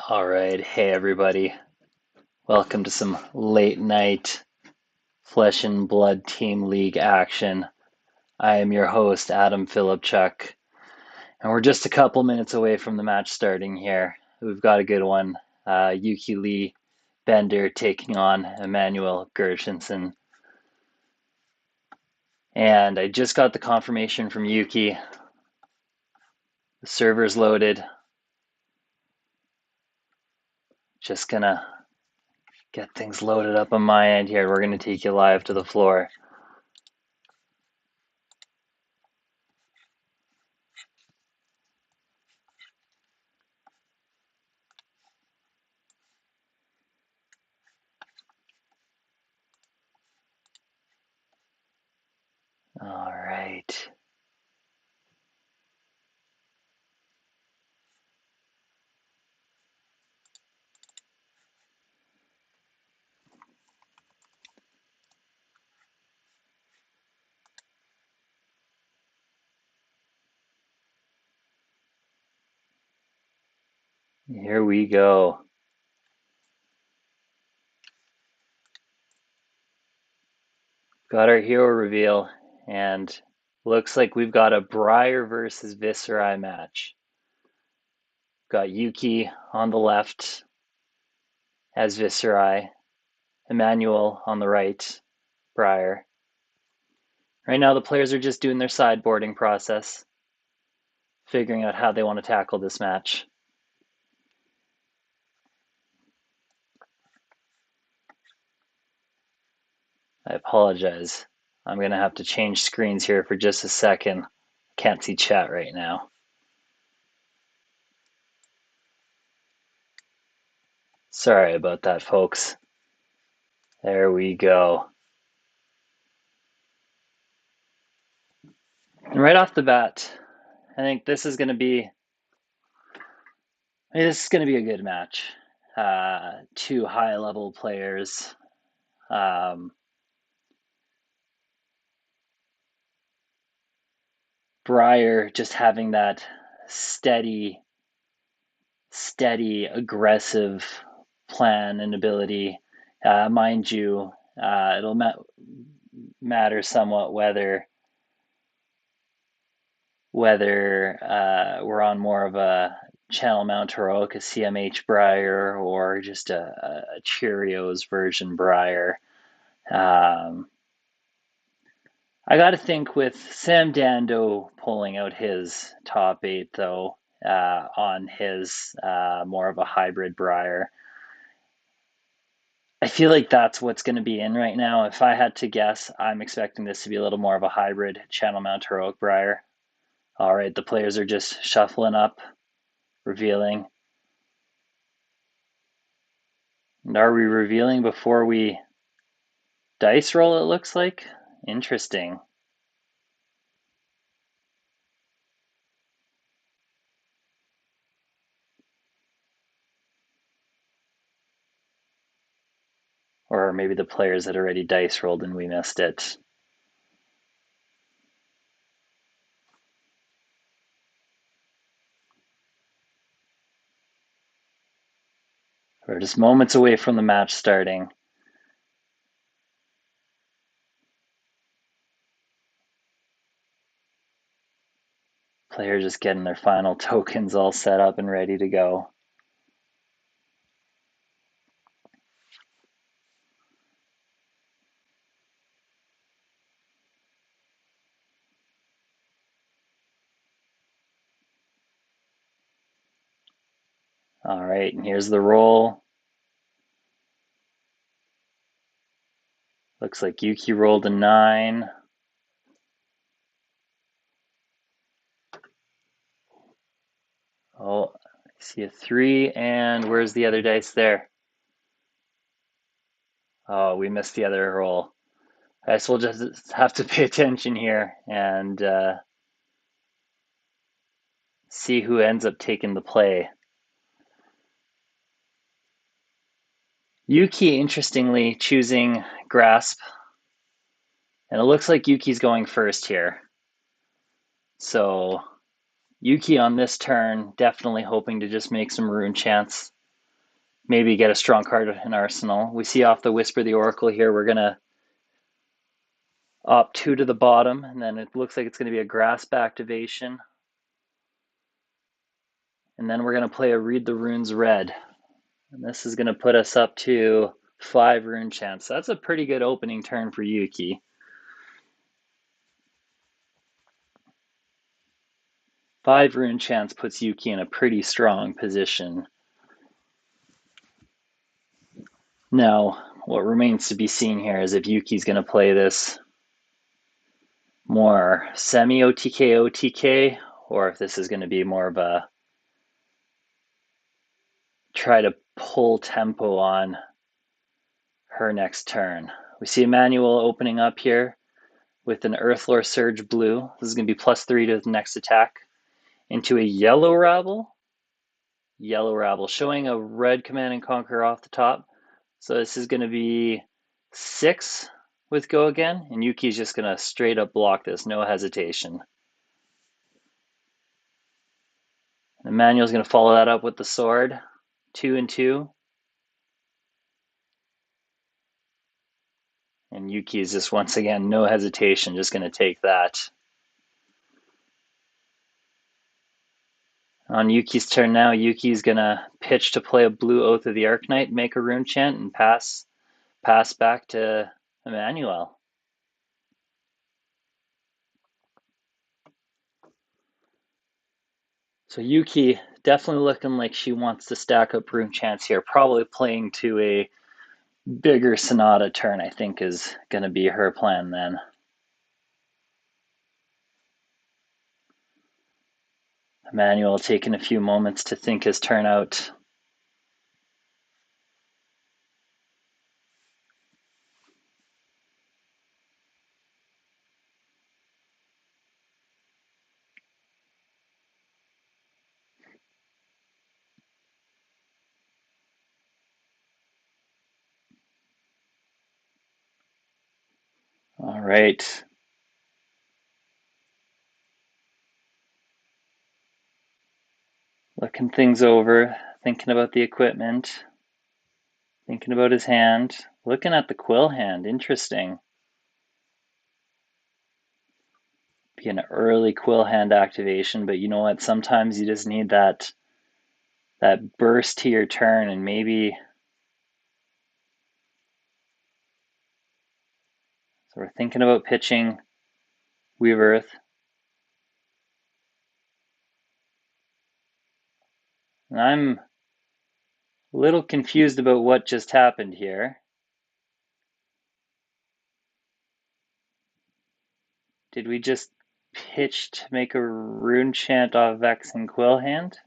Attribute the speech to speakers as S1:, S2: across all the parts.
S1: All right. Hey, everybody. Welcome to some late night Flesh and Blood Team League action. I am your host, Adam Philipchuk, and we're just a couple minutes away from the match starting here. We've got a good one. Yuki Lee Bender taking on Immanuel Gerchenson. And I just got the confirmation from Yuki. The server's loaded. Just gonna get things loaded up on my end here. We're gonna take you live to the floor. All right. Here we go. Got our hero reveal, and looks like we've got a Briar versus Viserai match. Got Yuki on the left as Viserai, Immanuel on the right, Briar. Right now the players are just doing their sideboarding process, figuring out how they want to tackle this match. I apologize. I'm going to have to change screens here for just a second. Can't see chat right now. Sorry about that, folks. There we go. And right off the bat, I think this is going to be a good match. Two high-level players. Briar just having that steady, aggressive plan and ability. Mind you, it'll matter somewhat whether we're on more of a Channel Mount Heroic, a CMH Briar, or just a Cheerios version Briar. I got to think with Sam Dando pulling out his top eight, though, on his more of a hybrid Briar. I feel like that's what's going to be in right now. If I had to guess, I'm expecting this to be a little more of a hybrid Channel Mount Heroic Briar. All right, the players are just shuffling up, revealing. And are we revealing before we dice roll, it looks like? Interesting. Or maybe the players had already dice rolled and we missed it. We're just moments away from the match starting. Players just getting their final tokens all set up and ready to go. All right, and here's the roll. Looks like Yuki rolled a 9. Oh, I see a 3, and where's the other dice there? Oh, we missed the other roll. I guess we'll just have to pay attention here and see who ends up taking the play. Yuki, interestingly, choosing Grasp. And it looks like Yuki's going first here. So Yuki on this turn, definitely hoping to just make some rune chance maybe get a strong card in arsenal. We see off the Whisper the Oracle here, we're going to op 2 to the bottom, and then it looks like it's going to be a grasp activation. And then we're going to play a Read the Runes red. And this is going to put us up to 5 rune chants. That's a pretty good opening turn for Yuki. 5 rune chants puts Yuki in a pretty strong position. Now, what remains to be seen here is if Yuki's going to play this more semi-OTK, OTK, or if this is going to be more of a try to pull tempo on her next turn. We see Immanuel opening up here with an Earthlore Surge blue. This is going to be +3 to the next attack. Into a yellow rabble, showing a red Command and Conquer off the top. So this is going to be 6 with Go Again, and Yuki's just going to straight up block this, no hesitation. Immanuel's going to follow that up with the sword, 2 and 2. And Yuki is just, once again, no hesitation, just going to take that. On Yuki's turn now, Yuki's going to pitch to play a blue Oath of the Arknight, make a rune chant, and pass back to Immanuel. So Yuki definitely looking like she wants to stack up rune chants here, probably playing to a bigger Sonata turn, I think, is going to be her plan then. Immanuel taking a few moments to think his turn out. All right. Looking things over, thinking about the equipment, thinking about his hand, looking at the quill hand, interesting. Be an early quill hand activation, but you know what? Sometimes you just need that burst to your turn, and maybe so we're thinking about pitching Weave Earth. And I'm a little confused about what just happened here. Did we just pitch to make a rune chant off Vex and Quill hand?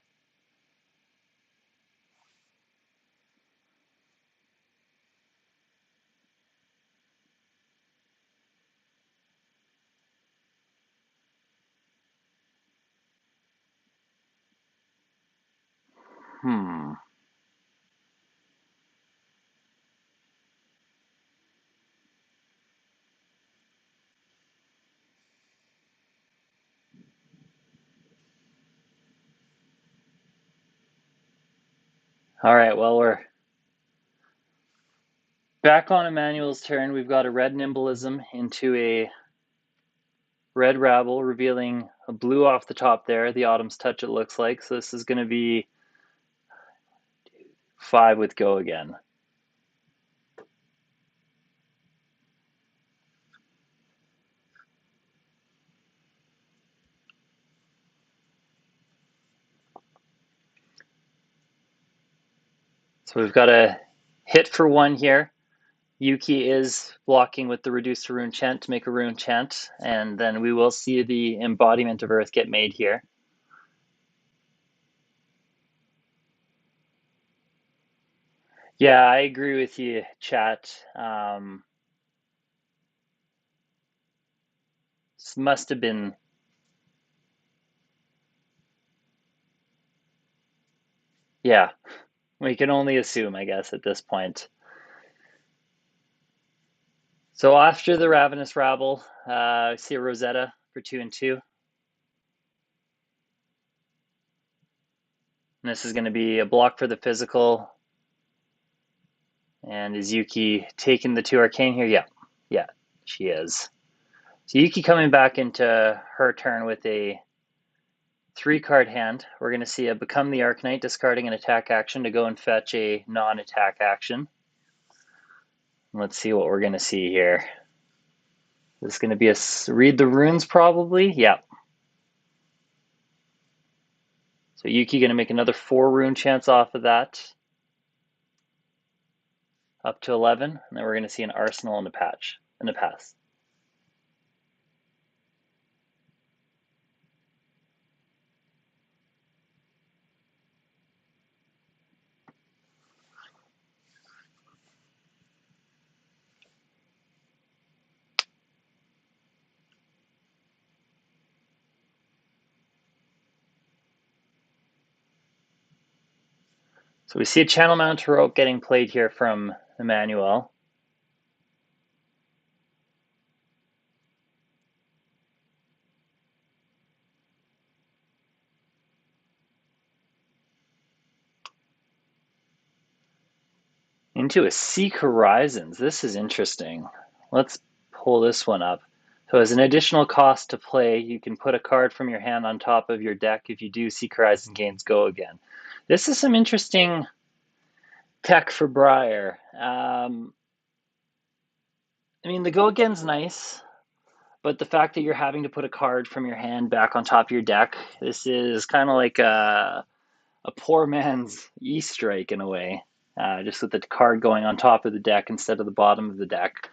S1: All right, well, we're back on Immanuel's turn. We've got a red Nimblism into a red Rabble, revealing a blue off the top there. The Autumn's Touch, it looks like. So this is going to be 5 with Go Again. So we've got a hit for 1 here. Yuki is blocking with the Reduce to Rune Chant to make a Rune Chant, and then we will see the Embodiment of Earth get made here. Yeah, I agree with you, chat. This must have been... Yeah, we can only assume, I guess, at this point. So after the Ravenous Rabble, I see a Rosetta for 2 and 2. And this is going to be a block for the physical, And is Yuki taking the 2 arcane here? Yeah, she is. So Yuki coming back into her turn with a 3-card hand. We're going to see a Become the Arknight, discarding an attack action to go and fetch a non-attack action. Let's see what we're going to see here. This is going to be a read the runes probably. Yeah. So Yuki going to make another 4 rune chance off of that. Up to 11. And then we're going to see an arsenal in the pass. So we see a Channel Mount Heroic getting played here from Immanuel. Into a Seek Horizons. This is interesting. Let's pull this one up. So as an additional cost to play, you can put a card from your hand on top of your deck. If you do, Seek Horizons gains Go Again. This is some interesting tech for Briar. I mean, the Go Again's nice, but the fact that you're having to put a card from your hand back on top of your deck, this is kind of like a poor man's E-Strike in a way. Just with the card going on top of the deck instead of the bottom of the deck.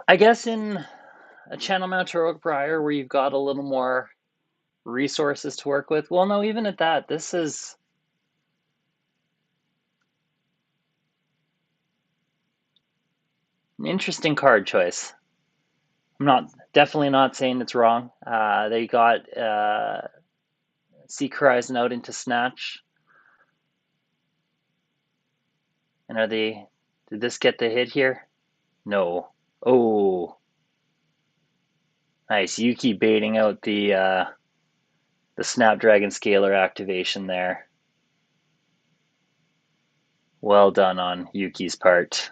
S1: I guess in a Channel Mount Heroic Briar where you've got a little more resources to work with. Well, no, even at that, this is an interesting card choice. I'm definitely not saying it's wrong. They got Seek Horizon out into Snatch. And did this get the hit here? No. Oh. Nice. Yuki baiting out the Snapdragon Scalar activation there. Well done on Yuki's part.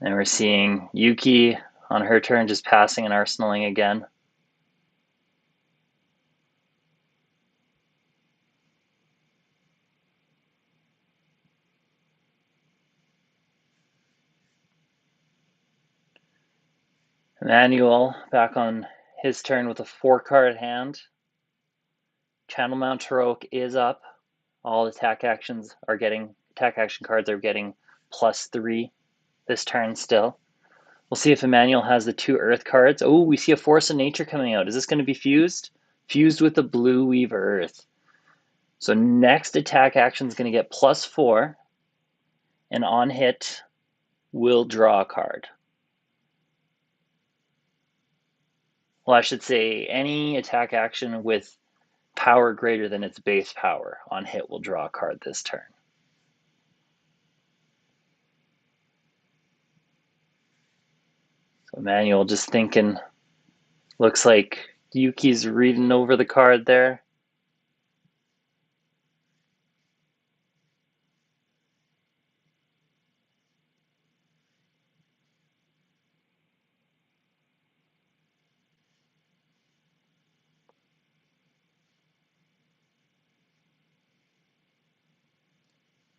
S1: And we're seeing Yuki on her turn just passing and arsenaling again. Immanuel back on his turn with a 4-card hand. Channel Mount Heroic is up. All attack action cards are getting +3 this turn still. We'll see if Immanuel has the 2 Earth cards. Oh, we see a Force of Nature coming out. Is this going to be fused? Fused with the Blue Weave Earth. So next attack action is going to get +4, and on hit, will draw a card. Well, I should say any attack action with power greater than its base power on hit will draw a card this turn. So Immanuel just thinking, looks like Yuki's reading over the card there.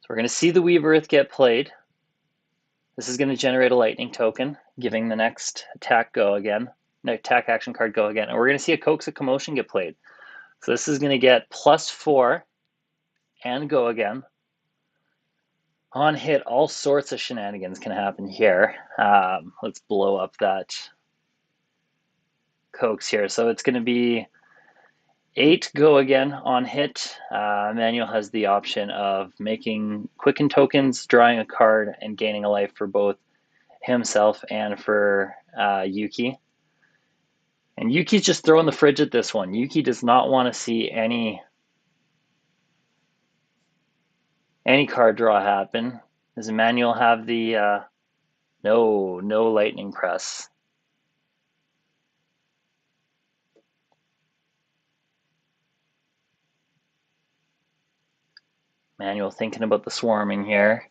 S1: So we're going to see the Weave Earth get played. This is going to generate a lightning token, giving the next attack action card Go Again. And we're going to see a Coax of Commotion get played. So this is going to get +4 and Go Again. On hit, all sorts of shenanigans can happen here. Let's blow up that Coax here. So it's going to be 8 Go Again on hit. Immanuel has the option of making Quicken tokens, drawing a card, and gaining a life for both himself and for Yuki. And Yuki's just throwing the fridge at this one. Yuki does not want to see any card draw happen. Does Immanuel have the no lightning press? Manuel thinking about the swarming here.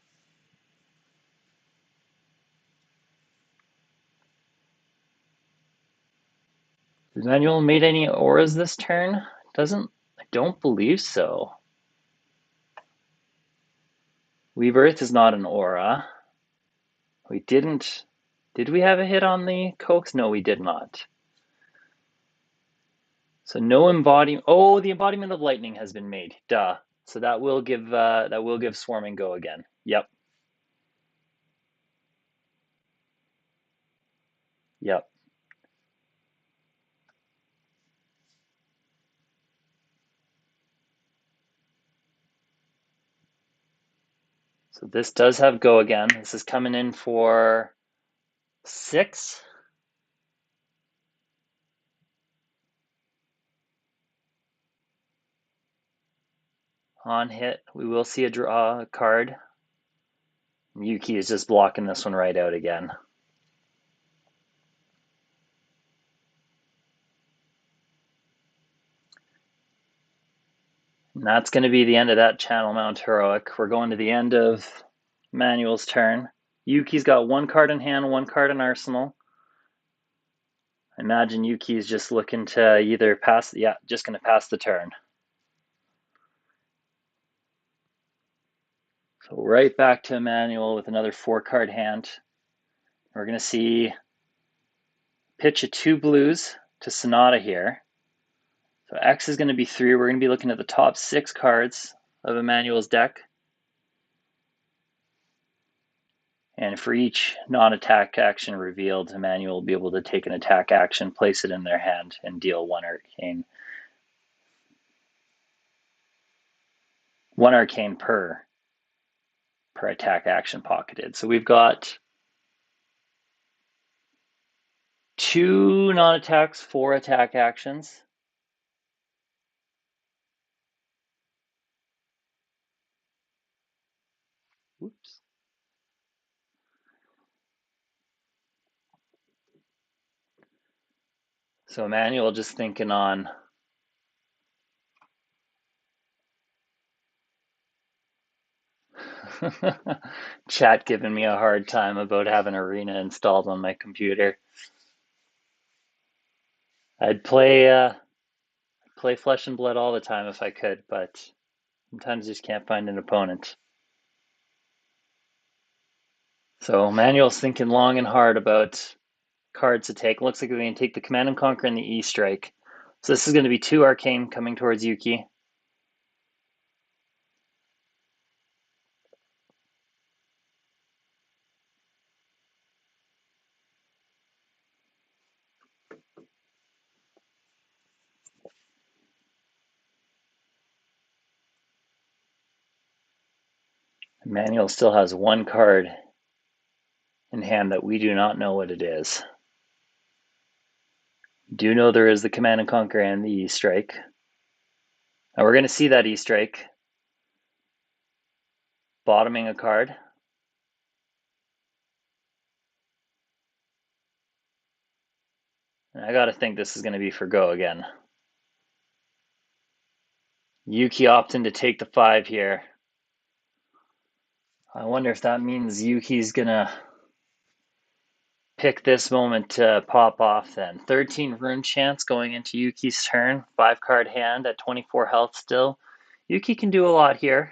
S1: Has Manuel made any auras this turn? I don't believe so. Weave Earth is not an aura. Did we have a hit on the coax? No, we did not. So no embodiment. Oh, the embodiment of lightning has been made. Duh. So that will give swarming go again. Yep. Yep. So this does have go again. This is coming in for 6. On hit, we will see a draw card. Yuki is just blocking this one right out again. And that's going to be the end of that Channel Mount Heroic. We're going to the end of Manuel's turn. Yuki's got 1 card in hand, 1 card in arsenal. I imagine Yuki's just looking to either pass, just going to pass the turn. So right back to Immanuel with another 4-card hand. We're going to see pitch of 2 blues to Sonata here. So X is going to be 3. We're going to be looking at the top 6 cards of Immanuel's deck. And for each non-attack action revealed, Immanuel will be able to take an attack action, place it in their hand, and deal 1 arcane. 1 arcane per attack action pocketed. So we've got 2 non-attacks, 4 attack actions. Oops. So Immanuel just thinking on chat giving me a hard time about having Arena installed on my computer. I'd play Flesh and Blood all the time if I could, but sometimes just can't find an opponent. So Manuel's thinking long and hard about cards to take. Looks like they're going to take the Command and Conquer and the E-Strike. So this is going to be 2 arcane coming towards Yuki. Manuel still has 1 card in hand that we do not know what it is. Do know there is the Command and Conquer and the E-Strike. Now we're going to see that E-Strike bottoming a card. And I got to think this is going to be for go again. Yuki opting to take the 5 here. I wonder if that means Yuki's going to pick this moment to pop off then. 13 rune chance going into Yuki's turn. 5-card hand at 24 health still. Yuki can do a lot here.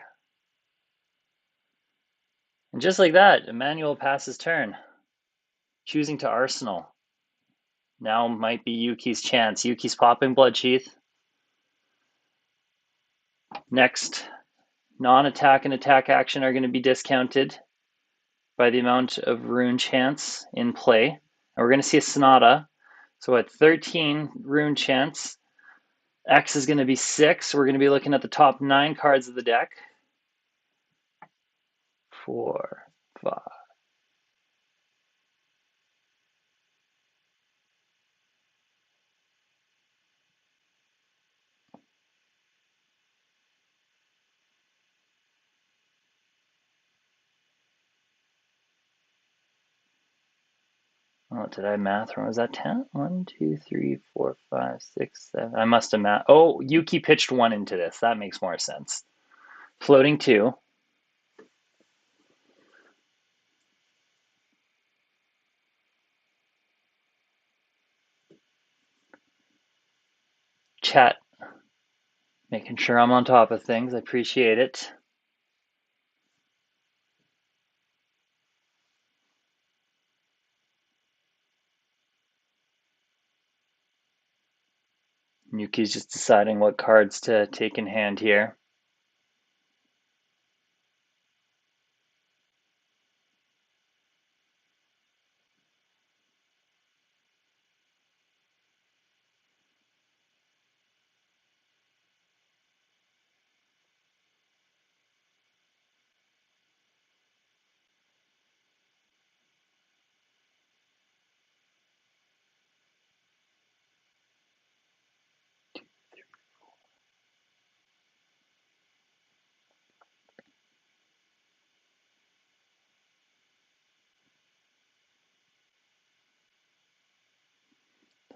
S1: And just like that, Immanuel passes turn. Choosing to Arsenal. Now might be Yuki's chance. Yuki's popping Bloodsheath. Next, non-attack and attack action are going to be discounted by the amount of rune chance in play. And we're going to see a Sonata. So at 13 rune chance, X is going to be 6. We're going to be looking at the top 9 cards of the deck. 4, 5. Oh, did I math wrong? Was that 10? 1, 2, 3, 4, 5, 6, 7. I must have math. Oh, Yuki pitched 1 into this. That makes more sense. Floating 2. Chat, making sure I'm on top of things. I appreciate it. Yuki's just deciding what cards to take in hand here.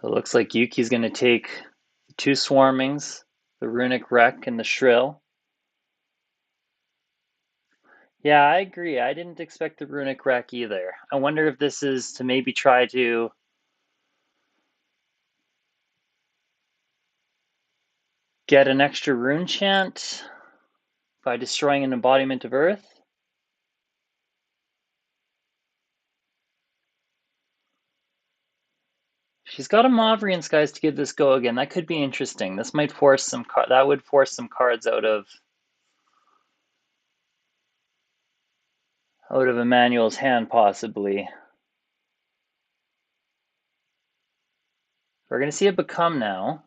S1: So it looks like Yuki's going to take the 2 swarmings, the runic wreck and the shrill. Yeah, I agree. I didn't expect the runic wreck either. I wonder if this is to maybe try to get an extra rune chant by destroying an embodiment of Earth. She's got a Mavrian Skies to give this go again. That could be interesting. This might force some that would force some cards out of Immanuel's hand, possibly. We're going to see it become now.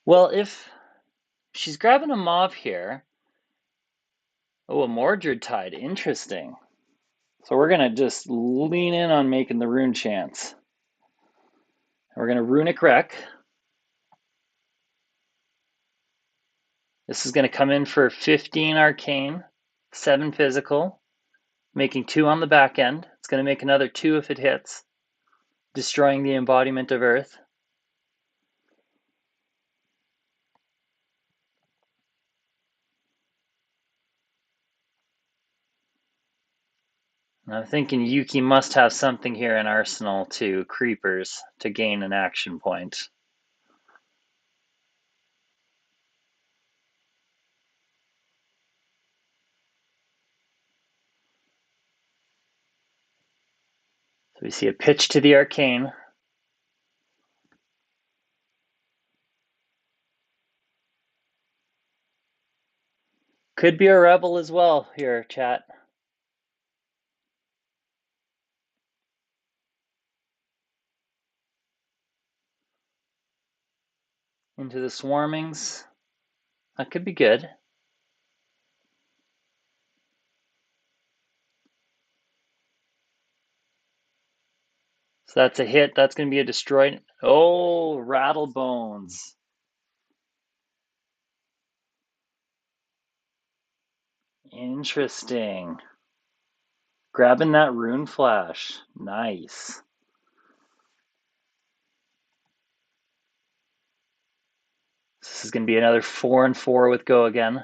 S1: Well, if she's grabbing a Mav here. Oh, a Mordred Tide. Interesting. So we're going to just lean in on making the rune chance. We're going to runic wreck. This is going to come in for 15 arcane, 7 physical, making 2 on the back end. It's going to make another 2 if it hits, destroying the embodiment of Earth. And I'm thinking Yuki must have something here in Arsenal to creepers to gain an action point. So we see a pitch to the arcane. Could be a rebel as well here, chat. Into the swarmings. That could be good. So that's a hit. That's going to be a destroyed. Oh, rattle bones. Interesting. Grabbing that rune flash. Nice. This is going to be another 4 and 4 with go again.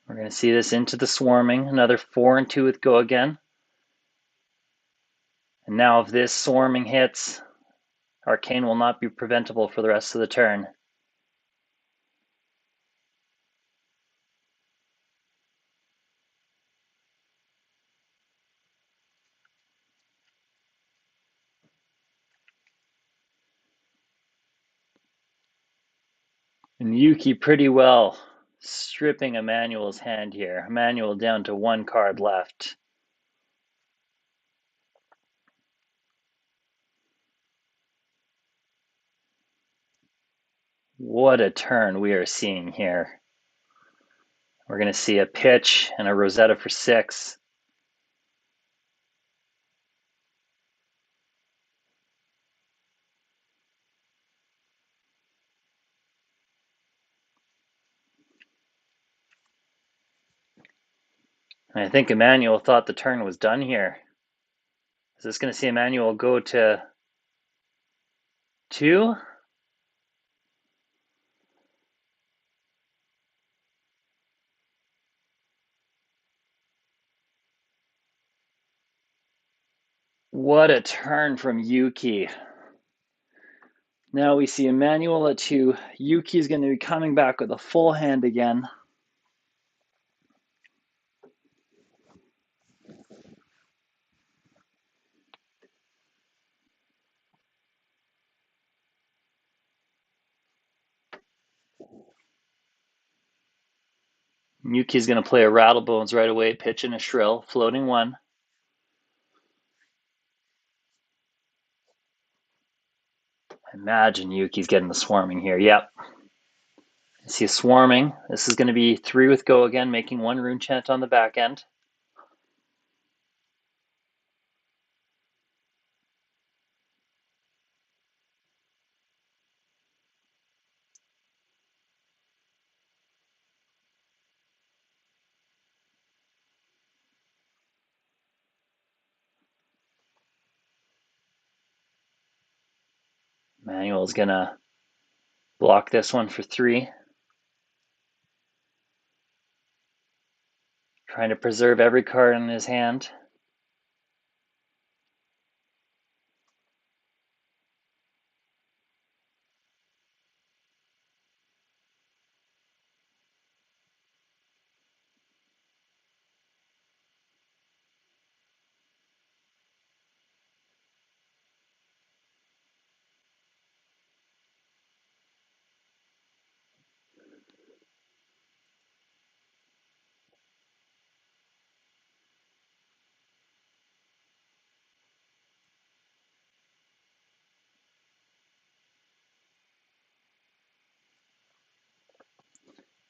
S1: We're going to see this into the swarming. Another 4 and 2 with go again. And now if this swarming hits, arcane will not be preventable for the rest of the turn. And Yuki pretty well stripping Immanuel's hand here. Immanuel down to 1 card left. What a turn we are seeing here. We're going to see a pitch and a Rosetta for 6. And I think Immanuel thought the turn was done here. Is this going to see Immanuel go to 2? What a turn from Yuki. Now we see Immanuel at 2. Yuki's going to be coming back with a full hand again. Yuki's going to play a rattle bones right away, pitch and a shrill, floating 1. Imagine Yuki's getting the swarming here. Yep. See a swarming. This is going to be 3 with go again, making 1 rune chant on the back end. Immanuel's going to block this one for 3. Trying to preserve every card in his hand.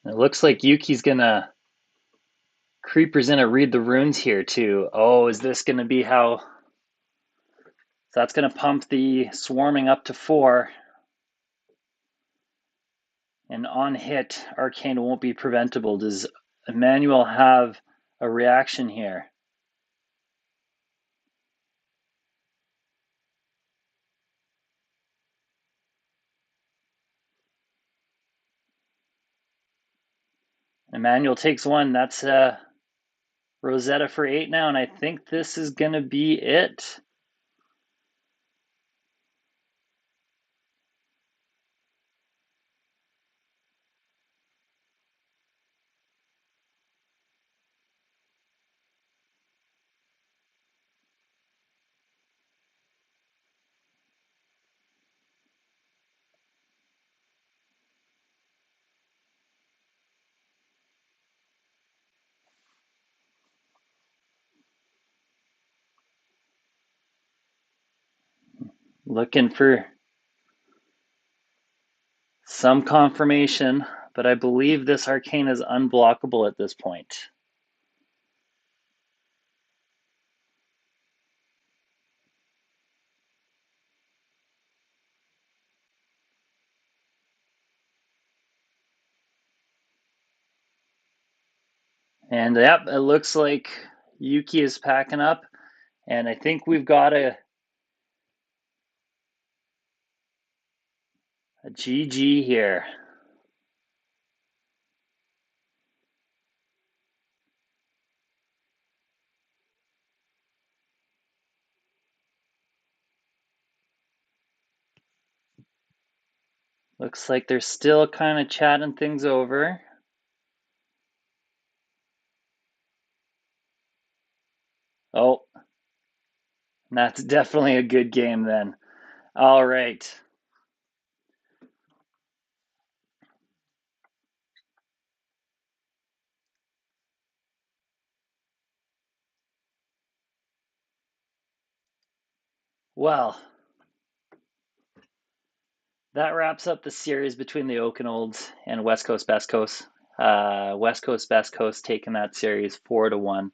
S1: It looks like Yuki's going to Creeper's going to read the runes here too. Oh, is this going to be how... So that's going to pump the swarming up to 4. And on hit, Arcane won't be preventable. Does Immanuel have a reaction here? Immanuel takes 1. That's Rosetta for 8 now, and I think this is going to be it. Looking for some confirmation, but I believe this Arcane is unblockable at this point. And yep, it looks like Yuki is packing up, and I think we've got a GG here. Looks like they're still kind of chatting things over. Oh, that's definitely a good game then. All right. Well, That wraps up the series between the Oaken Olds and West Coast Best Coast. West Coast Best Coast taking that series 4-1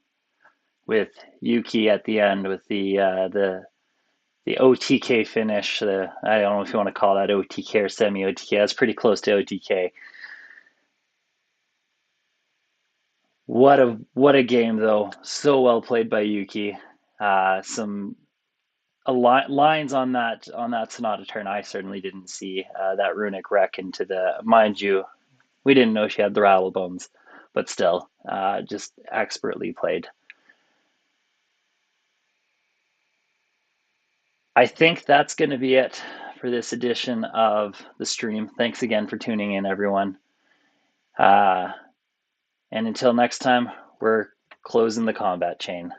S1: with Yuki at the end with the OTK finish. I don't know if you want to call that OTK or semi OTK. That's pretty close to OTK. What a game though! So well played by Yuki. Some lines on that Sonata turn I certainly didn't see. That runic wreck into the, mind you, we didn't know she had the rattle bones, but still, just expertly played. I think that's going to be it for this edition of the stream. Thanks again for tuning in, everyone. And until next time, we're closing the combat chain.